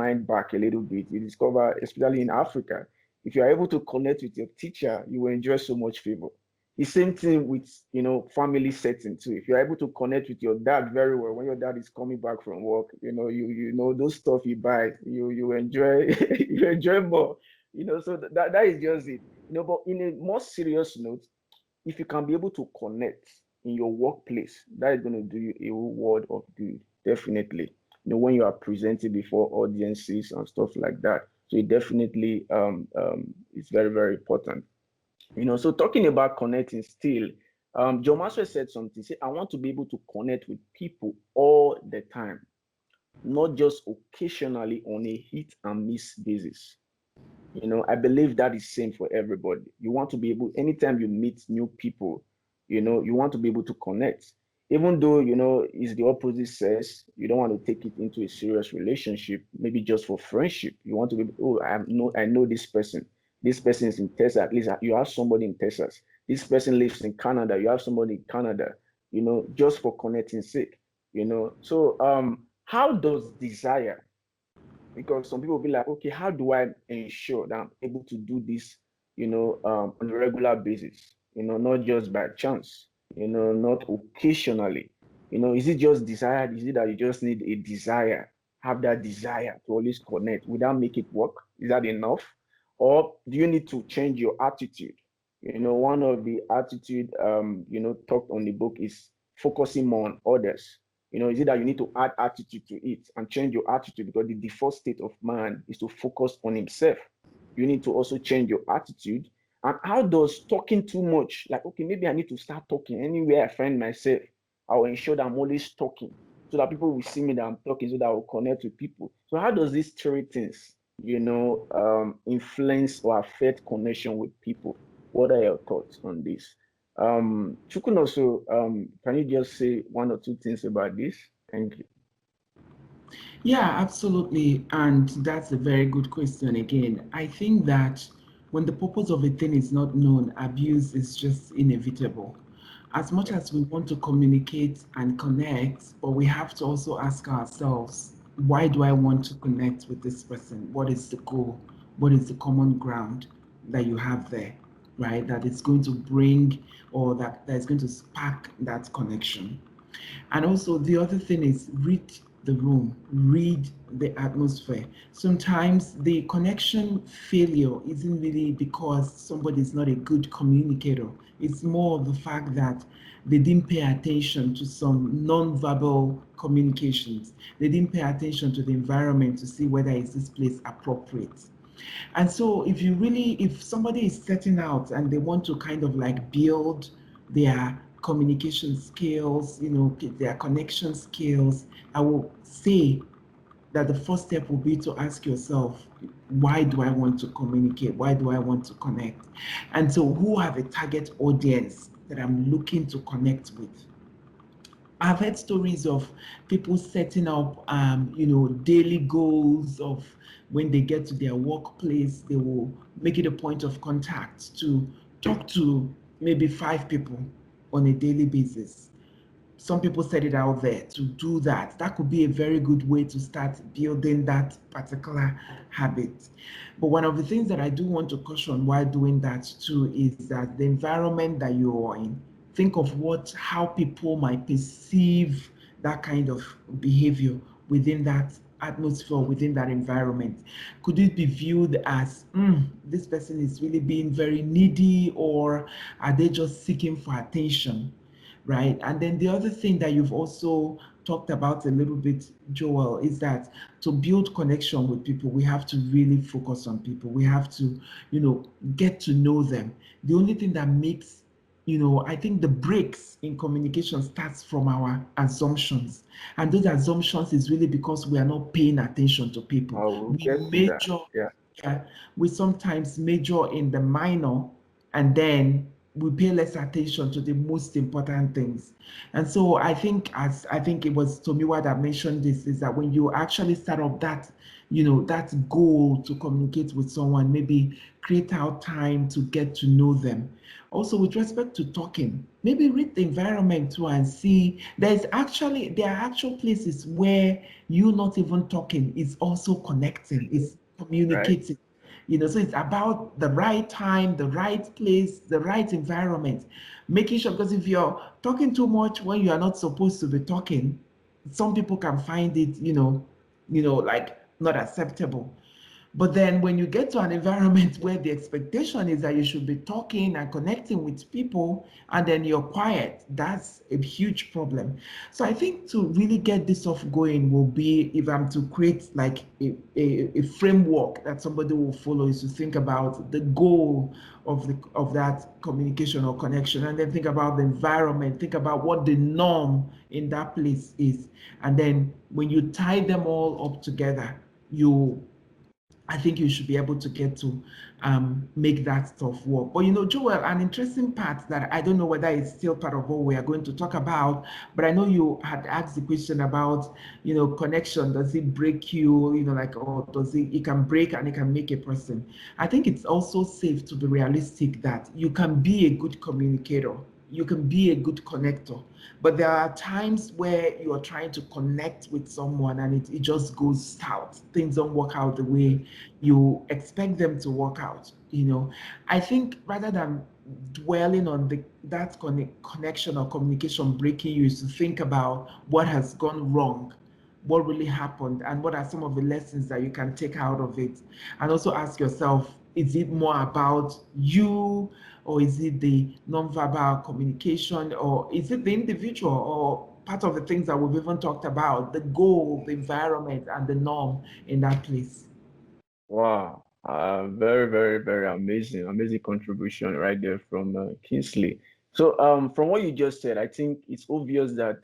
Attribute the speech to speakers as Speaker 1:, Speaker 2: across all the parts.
Speaker 1: mind back a little bit, you discover, especially in Africa, if you are able to connect with your teacher, you will enjoy so much favor. The same thing with, family setting too. If you're able to connect with your dad very well, when your dad is coming back from work, you know those stuff you buy, you enjoy you enjoy more. So that is just it. But in a more serious note, if you can be able to connect in your workplace, that is going to do you a world of good, definitely. When you are presenting before audiences and stuff like that. So it definitely is very, very important. So talking about connecting still, John Maxwell said something. Say, I want to be able to connect with people all the time, not just occasionally on a hit and miss basis. I believe that is same for everybody. You want to be able, anytime you meet new people, you want to be able to connect. Even though, it's the opposite sex, you don't want to take it into a serious relationship, maybe just for friendship. You want to be, oh, I know this person. This person is in Texas. At least you have somebody in Texas. This person lives in Canada. You have somebody in Canada, just for connecting sake. So how does desire, because some people will be like, okay, how do I ensure that I'm able to do this, on a regular basis, not just by chance, not occasionally, is it just desire? Is it that you just need a desire, have that desire to always connect without make it work? Is that enough? Or do you need to change your attitude? One of the attitude, talked on the book is focusing more on others. Is it that you need to add attitude to it and change your attitude, because the default state of man is to focus on himself. You need to also change your attitude. And how does talking too much, like, okay, maybe I need to start talking anywhere I find myself, I will ensure that I'm always talking so that people will see me that I'm talking, so that I will connect with people. So how does these three things, influence or affect connection with people? What are your thoughts on this? Chukun also, can you just say one or two things about this? Thank you.
Speaker 2: Yeah, absolutely. And that's a very good question again. I think that when the purpose of a thing is not known, abuse is just inevitable. As much as we want to communicate and connect, but we have to also ask ourselves, why do I want to connect with this person? What is the goal? What is the common ground that you have there, right? That is going to bring, or that is going to spark that connection. And also, the other thing is read the room, read the atmosphere. Sometimes the connection failure isn't really because somebody is not a good communicator. It's more of the fact that they didn't pay attention to some non-verbal communications. They didn't pay attention to the environment to see whether is this place appropriate. And so if somebody is setting out and they want to kind of like build their communication skills, their connection skills, I will say that the first step will be to ask yourself, why do I want to communicate? Why do I want to connect? And so who have a target audience that I'm looking to connect with? I've heard stories of people setting up, daily goals of when they get to their workplace, they will make it a point of contact to talk to maybe 5 people on a daily basis. Some people set it out there to do that. That could be a very good way to start building that particular habit. But one of the things that I do want to caution while doing that too is that the environment that you are in, think of how people might perceive that kind of behavior within that atmosphere, within that environment. Could it be viewed as this person is really being very needy, or are they just seeking for attention? Right. And then the other thing that you've also talked about a little bit, Joel, is that to build connection with people, we have to really focus on people. We have to, get to know them. The only thing that makes, I think the breaks in communication starts from our assumptions. And those assumptions is really because we are not paying attention to people.
Speaker 1: I will
Speaker 2: We
Speaker 1: get to that.
Speaker 2: major,
Speaker 1: Yeah.
Speaker 2: yeah, we sometimes major in the minor, and then we pay less attention to the most important things. And so I think it was Tomiwa that mentioned this, is that when you actually start up that that goal to communicate with someone, maybe create out time to get to know them. Also, with respect to talking, maybe read the environment too and see there are actual places where you not even talking is also connecting, is
Speaker 1: Right.
Speaker 2: communicating. So it's about the right time, the right place, the right environment, making sure, because if you're talking too much when you are not supposed to be talking, some people can find it, like not acceptable. But then when you get to an environment where the expectation is that you should be talking and connecting with people and then you're quiet, that's a huge problem. So I think to really get this off going will be, if I'm to create like a framework that somebody will follow, is to think about the goal of that communication or connection, and then think about the environment, think about what the norm in that place is. And then when you tie them all up together, I think you should be able to get to make that stuff work. But Joel, an interesting part that I don't know whether it's still part of what we are going to talk about, but I know you had asked the question about, connection. Does it break you? Or does it can break and it can make a person? I think it's also safe to be realistic that you can be a good communicator. You can be a good connector, but there are times where you are trying to connect with someone and it just goes south. Things don't work out the way you expect them to work out. I think rather than dwelling on that connection or communication breaking you, is to think about what has gone wrong, what really happened, and what are some of the lessons that you can take out of it. And also ask yourself, is it more about you, or is it the nonverbal communication, or is it the individual, or part of the things that we've even talked about, the goal, the environment, and the norm in that place?
Speaker 1: Wow. Very, very, very amazing, amazing contribution right there from Kingsley. So, from what you just said, I think it's obvious that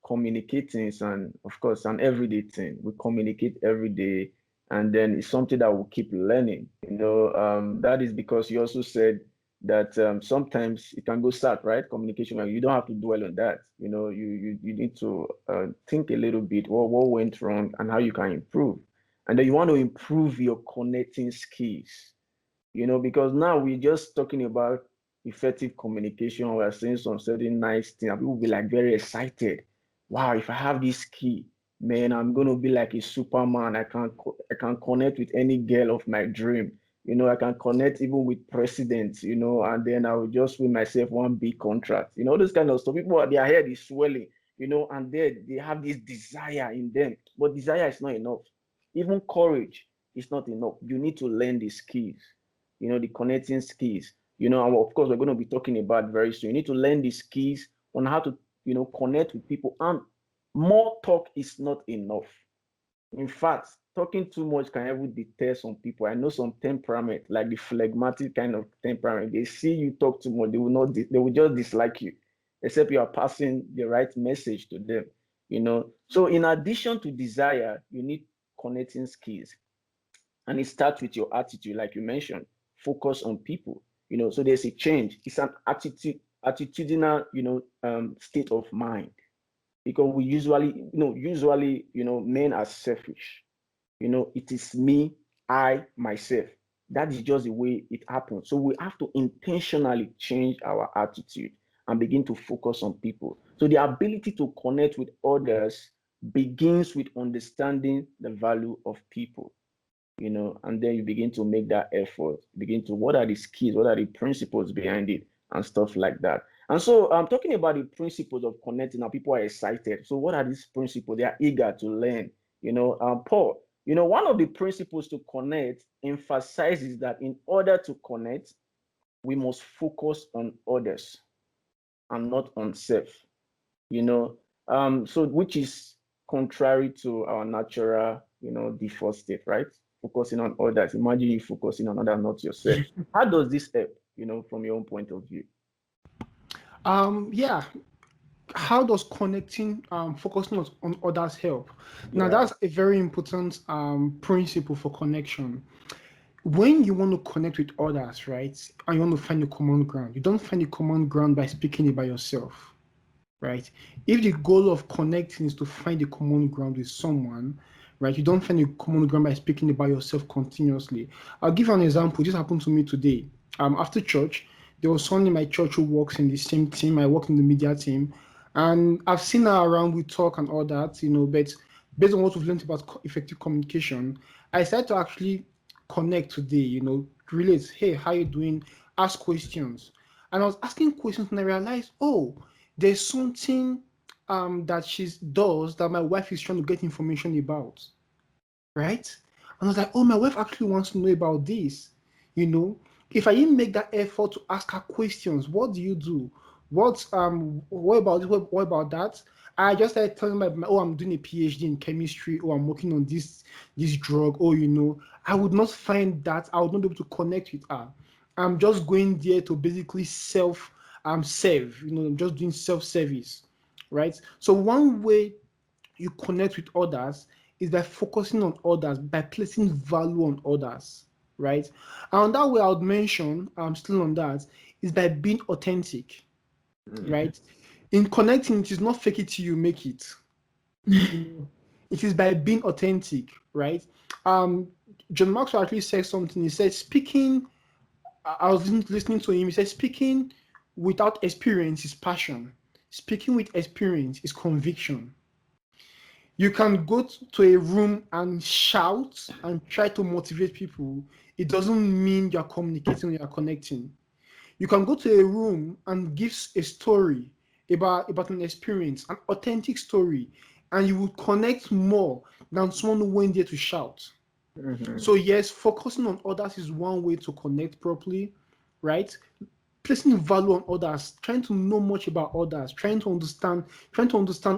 Speaker 1: communicating is of course, an everyday thing. We communicate every day, and then it's something that we keep learning. That is because you also said that sometimes it can go south, right? Communication, you don't have to dwell on that. You need to think a little bit what went wrong and how you can improve, and then you want to improve your connecting skills, because now we're just talking about effective communication. We're saying some certain nice things, and people will be like very excited. Wow, if I have this key, man, I'm gonna be like a superman. I can connect with any girl of my dream. I can connect even with presidents, and then I will just win myself one big contract. This kind of stuff. People, their head is swelling, and they have this desire in them. But desire is not enough. Even courage is not enough. You need to learn the skills, the connecting skills. And of course, we're going to be talking about very soon. You need to learn the skills on how to, connect with people. And more talk is not enough. In fact, talking too much can even deter some people. I know some temperament, like the phlegmatic kind of temperament. They see you talk too much, they will not. They will just dislike you, except you are passing the right message to them. So in addition to desire, you need connecting skills, and it starts with your attitude, like you mentioned. Focus on people. So there's a change. It's an attitudinal, state of mind, because we usually, men are selfish. It is me, I, myself. That is just the way it happens. So we have to intentionally change our attitude and begin to focus on people. So the ability to connect with others begins with understanding the value of people, and then you begin to make that effort, begin to, what are the skills, what are the principles behind it, and stuff like that. And so I'm talking about the principles of connecting. Now people are excited. So what are these principles? They are eager to learn. Paul, one of the principles to connect emphasizes that in order to connect, we must focus on others and not on self. So which is contrary to our natural, default state, right? Focusing on others. Imagine you focusing on others, not yourself. How does this help, from your own point of view?
Speaker 3: Yeah. How does connecting, focusing on others help? Now,
Speaker 1: Yeah.
Speaker 3: that's a very important principle for connection. When you want to connect with others, right, and you want to find a common ground, you don't find a common ground by speaking about yourself, right? If the goal of connecting is to find a common ground with someone, right? You don't find a common ground by speaking about yourself continuously. I'll give you an example. This happened to me today. After church, there was someone in my church who works in the same team. I work in the media team, and I've seen her around. We talk and all that, but based on what we've learned about effective communication, I decided to actually connect today. Relate. Hey, how you doing? Ask questions, and I was asking questions, and I realized, oh, there's something that she does that my wife is trying to get information about, right? And I was like, oh, my wife actually wants to know about this. If I didn't make that effort to ask her questions, what do you do? What about this? What about that? I just started telling oh, I'm doing a PhD in chemistry, or I'm working on this drug, or I would not find that. I would not be able to connect with her. I'm just going there to basically serve. I'm just doing self-service, right? So one way you connect with others is by focusing on others, by placing value on others, right? And that way I would mention, still on that, is by being authentic, right? In connecting, it is not fake it till you make it. It is by being authentic, right? John Maxwell actually said something. He said, speaking, I was listening to him. He said, speaking without experience is passion. Speaking with experience is conviction. You can go to a room and shout and try to motivate people. It doesn't mean you're communicating or you're connecting. You can go to a room and give a story about an experience, an authentic story, and you will connect more than someone who went there to shout. So yes, focusing on others is one way to connect properly, right? Placing value on others, trying to know much about others, trying to understand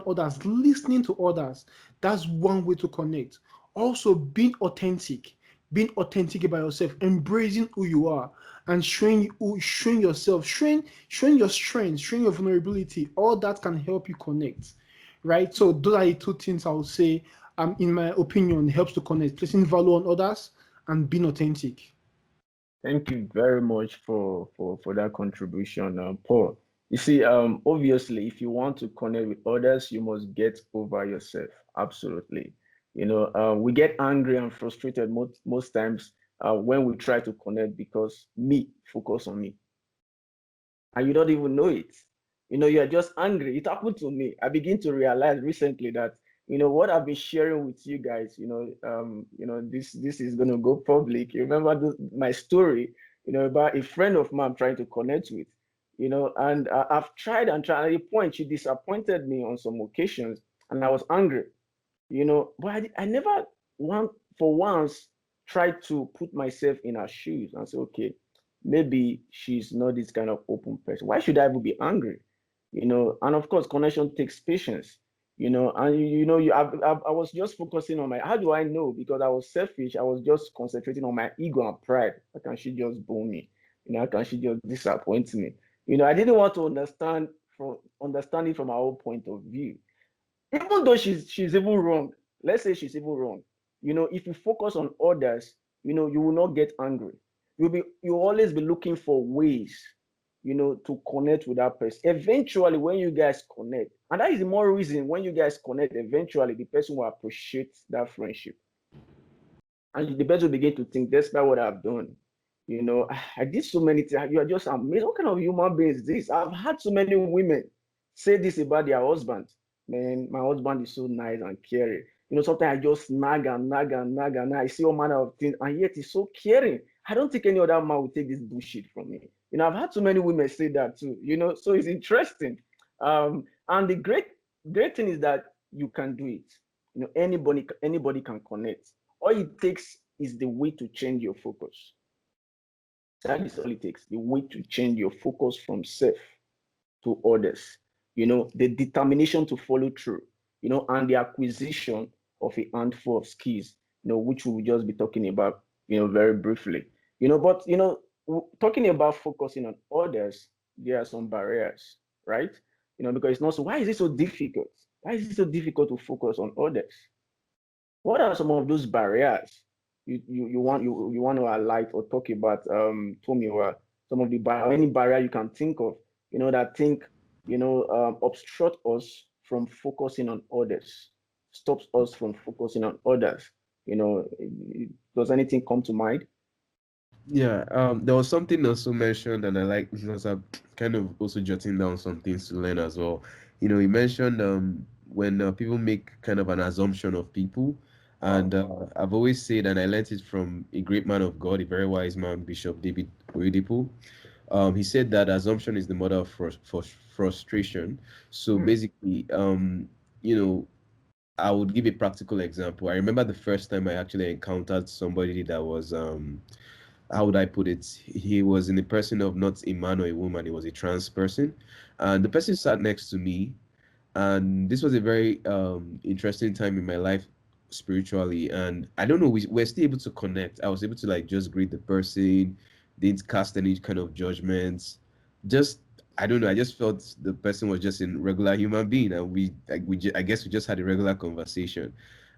Speaker 3: others, listening to others. That's one way to connect. Also, being authentic about yourself, embracing who you are, and showing yourself, showing your strengths, showing your vulnerability. All that can help you connect, right? So those are the two things I would say, in my opinion, helps to connect: placing value on others and being authentic.
Speaker 1: Thank you very much for that contribution, Paul. You see, obviously, if you want to connect with others, you must get over yourself. Absolutely. We get angry and frustrated most times when we try to connect because focus on me. And you don't even know it. You're just angry. It happened to me. I begin to realize recently that what I've been sharing with you guys, this is gonna go public. You remember my story, about a friend of mine I'm trying to connect with, and I've tried and tried. At the point, she disappointed me on some occasions, and I was angry, but I never for once tried to put myself in her shoes and say, okay, maybe she's not this kind of open person. Why should I even be angry? And of course, connection takes patience. And I was just focusing on how do I know? Because I was selfish. I was just concentrating on my ego and pride. How can she just bone me? How can she just disappoint me? I didn't want to understand it from our own point of view. Even though she's even wrong, let's say she's even wrong. If you focus on others, you will not get angry. You'll always be looking for ways, to connect with that person. Eventually, when you guys connect, and that is the more reason when you guys connect, eventually the person will appreciate that friendship. And the person will begin to think, despite what I've done, I did so many things. You are just amazed. What kind of human being is this? I've had so many women say this about their husband. Man, my husband is so nice and caring. Sometimes I just nag and nag and nag and I see all manner of things, and yet he's so caring. I don't think any other man will take this bullshit from me. I've had so many women say that too. So it's interesting. And the great thing is that you can do it. Anybody can connect. All it takes is the way to change your focus. That is all it takes. The way to change your focus from self to others. The determination to follow through, and the acquisition of a handful of skills, which we will just be talking about, very briefly. But talking about focusing on others, there are some barriers, right? Because it's not so. Why is it so difficult? Why is it so difficult to focus on others? What are some of those barriers you want to highlight or talk about, Tommy, or some of the any barrier you can think of, that obstruct us from focusing on others? stops us from focusing on others? Does anything come to mind?
Speaker 4: Yeah, there was something also mentioned, and I like because I'm kind of also jotting down some things to learn as well. He mentioned when people make kind of an assumption of people, and I've always said, and I learned it from a great man of God, a very wise man, Bishop David Oyedepo. He said that assumption is the mother of frustration. So
Speaker 1: Hmm.
Speaker 4: basically, you know, I would give a practical example. I remember the first time I actually encountered somebody that was how would I put it? He was in the person of not a man or a woman, he was a trans person. And the person sat next to me. And this was a very interesting time in my life spiritually. And I don't know, we're still able to connect. I was able to like just greet the person, didn't cast any kind of judgments. Just I don't know. I just felt the person was just a regular human being, and I guess we just had a regular conversation.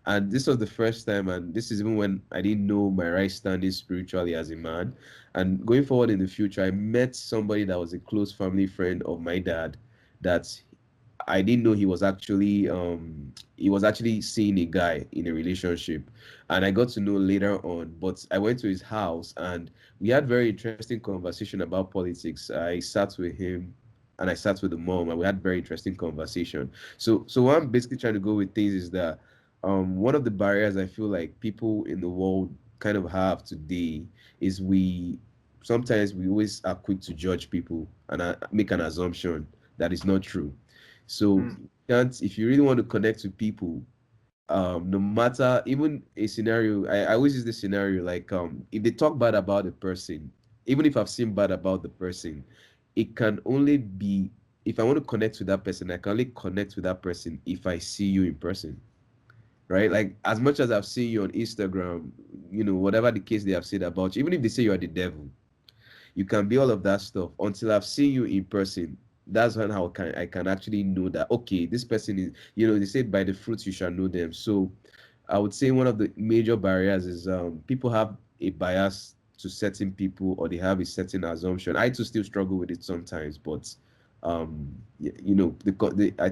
Speaker 4: And this was the first time, and this is even when I didn't know my right standing spiritually as a man. And going forward in the future, I met somebody that was a close family friend of my dad that I didn't know he was actually seeing a guy in a relationship, and I got to know later on. But I went to his house and we had very interesting conversation about politics. I sat with him and I sat with the mom and we had very interesting conversation. So what I'm basically trying to go with things is that one of the barriers I feel like people in the world kind of have today is we sometimes we always are quick to judge people and make an assumption that is not true. So
Speaker 1: Hmm.
Speaker 4: can't if you really want to connect with people, no matter even a scenario, I always use this scenario like if they talk bad about the person, even if I've seen bad about the person, it can only be if I want to connect with that person, I can only connect with that person if I see you in person. Right? Like as much as I've seen you on Instagram, whatever the case they have said about you, even if they say you are the devil, you can be all of that stuff until I've seen you in person. That's when I can actually know that okay, this person is, they said by the fruits you shall know them. So I would say one of the major barriers is people have a bias to certain people or they have a certain assumption. I too still struggle with it sometimes, but I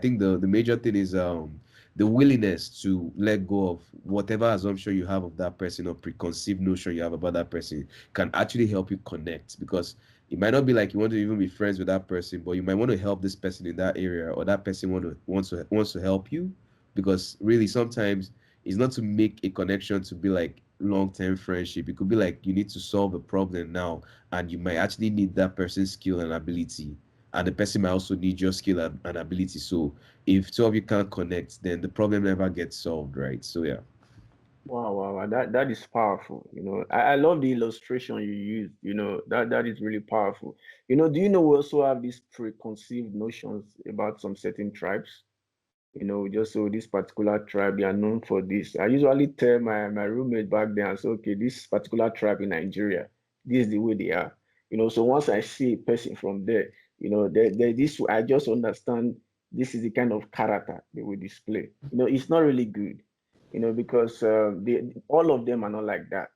Speaker 4: think the major thing is the willingness to let go of whatever assumption you have of that person or preconceived notion you have about that person can actually help you connect because it might not be like you want to even be friends with that person, but you might want to help this person in that area, or that person wants to help you because really sometimes it's not to make a connection to be like long-term friendship. It could be like you need to solve a problem now and you might actually need that person's skill and ability, and the person might also need your skill and ability. So if two of you can't connect, then the problem never gets solved, right? So yeah.
Speaker 1: Wow, wow, wow. That is powerful. I love the illustration you used. That is really powerful. Do you know we also have these preconceived notions about some certain tribes? Just so this particular tribe, they are known for this. I usually tell my roommate back there and say, okay, this particular tribe in Nigeria, this is the way they are. So once I see a person from there, this I just understand this is the kind of character they will display. It's not really good, because all of them are not like that,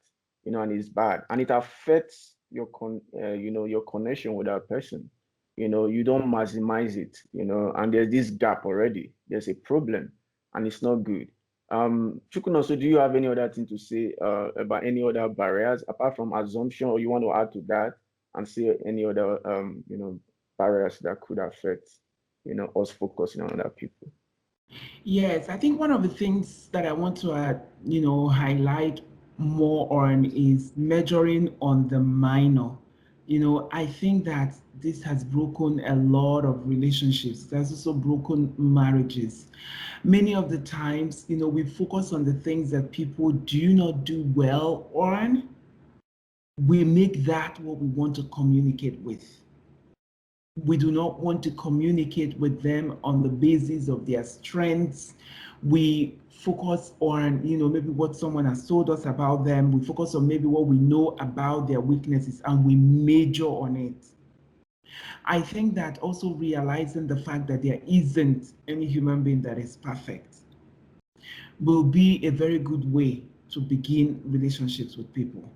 Speaker 1: and it's bad, and it affects your connection with that person. You don't maximize it, and there's this gap already. There's a problem, and it's not good. Chukwuna, so do you have any other thing to say about any other barriers apart from assumption, or you want to add to that and say any other barriers that could affect us focusing on other people?
Speaker 2: Yes, I think one of the things that I want to, highlight more on is measuring on the minor. I think that this has broken a lot of relationships. It has also broken marriages. Many of the times, we focus on the things that people do not do well on. We make that what we want to communicate with. We do not want to communicate with them on the basis of their strengths. We focus on, maybe what someone has told us about them. We focus on maybe what we know about their weaknesses and we major on it. I think that also realizing the fact that there isn't any human being that is perfect will be a very good way to begin relationships with people,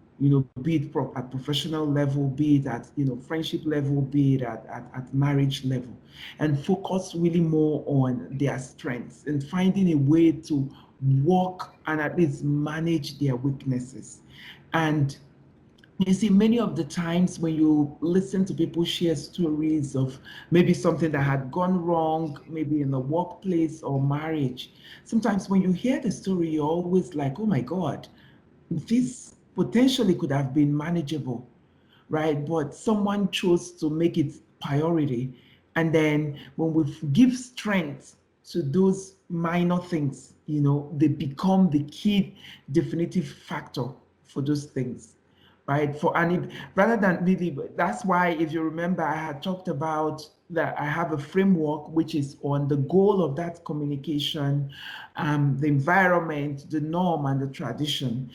Speaker 2: be it at professional level, be it at, friendship level, be it at marriage level, and focus really more on their strengths and finding a way to work and at least manage their weaknesses. And you see, many of the times when you listen to people share stories of maybe something that had gone wrong, maybe in the workplace or marriage, sometimes when you hear the story, you're always like, oh my God, this potentially could have been manageable, right? But someone chose to make it priority. And then when we give strength to those minor things, they become the key definitive factor for those things, right? Rather than really, that's why if you remember, I had talked about that I have a framework which is on the goal of that communication, the environment, the norm, and the tradition.